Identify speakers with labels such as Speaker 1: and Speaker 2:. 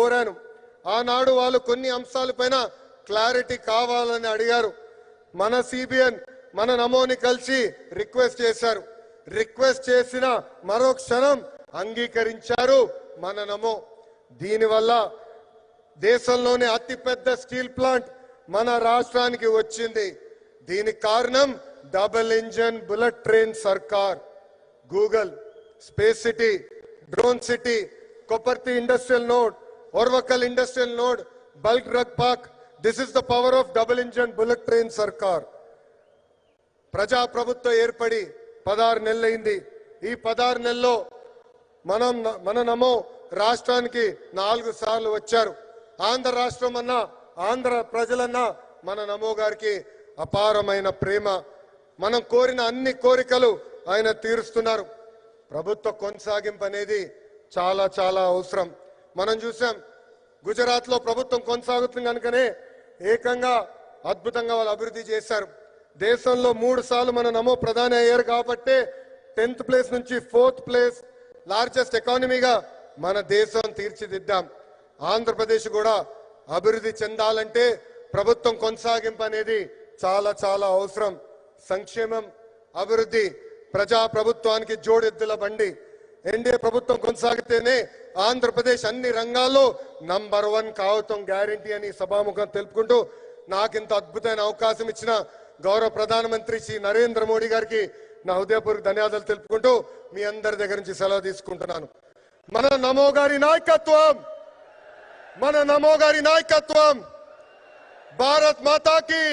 Speaker 1: కోరాను. ఆనాడు వాళ్ళు కొన్ని అంశాలపైన క్లారిటీ కావాలని అడిగారు. మన సిబిఎన్ మన నమోని కలిసి రిక్వెస్ట్ చేశారు. రిక్వెస్ట్ చేసిన మరో క్షణం అంగీకరించారు మన నమో. దీనివల్ల దేశంలోనే అతిపెద్ద స్టీల్ ప్లాంట్ మన రాష్ట్రానికి వచ్చింది. దీనికి కారణం డబుల్ ఇంజన్ బుల్లెట్ ట్రైన్ సర్కార్. Google, space city, drone city, Kopparthi industrial node, Orvakal industrial node, bulk drug park. This is the power of double engine bullet train సర్కార్. ప్రజాప్రభుత్వం ఏర్పడి 16 నెలలైంది. ఈ 16 నెలల్లో మన నమో రాష్ట్రానికి 4 సార్లు వచ్చారు. ఆంధ్ర రాష్ట్రం అన్నా, ఆంధ్ర ప్రజలన్నా మన నమో గారికి అపారమైన ప్రేమ. మనం కోరిన అన్ని కోరికలు ఆయన తీరుస్తున్నారు. ప్రభుత్వ కొనసాగింపు అనేది చాలా చాలా అవసరం. మనం చూసాం గుజరాత్ లో ప్రభుత్వం కొనసాగుతుంది కనుకనే ఏకంగా అద్భుతంగా వాళ్ళు అభివృద్ధి చేశారు. దేశంలో 3 సార్లు మన నమో ప్రధాని అయ్యారు కాబట్టి 10th ప్లేస్ నుంచి 4th ప్లేస్ లార్జెస్ట్ ఎకానమీగా మన దేశం తీర్చిదిద్దాం. ఆంధ్రప్రదేశ్ కూడా అభివృద్ధి చెందాలంటే ప్రభుత్వం కొనసాగింపు అనేది చాలా చాలా అవసరం. సంక్షేమం, అభివృద్ధి ప్రజా ప్రభుత్వానికి జోడెద్దుల బండి. ఎన్డీఏ ప్రభుత్వం కొనసాగితేనే ఆంధ్రప్రదేశ్ అన్ని రంగాల్లో నంబర్ 1 కావటం గ్యారంటీ అని సభాముఖం తెలుపుకుంటూ నాకు ఇంత అద్భుతమైన అవకాశం ఇచ్చిన గౌరవ ప్రధానమంత్రి శ్రీ నరేంద్ర మోడీ గారికి నా హృదయపూర్వక ధన్యవాదాలు తెలుపుకుంటూ మీ అందరి దగ్గర నుంచి సెలవు తీసుకుంటున్నాను. మన నమో గారి నాయకత్వం, మన నమో గారి నాయకత్వం. భారత్ మాతాకి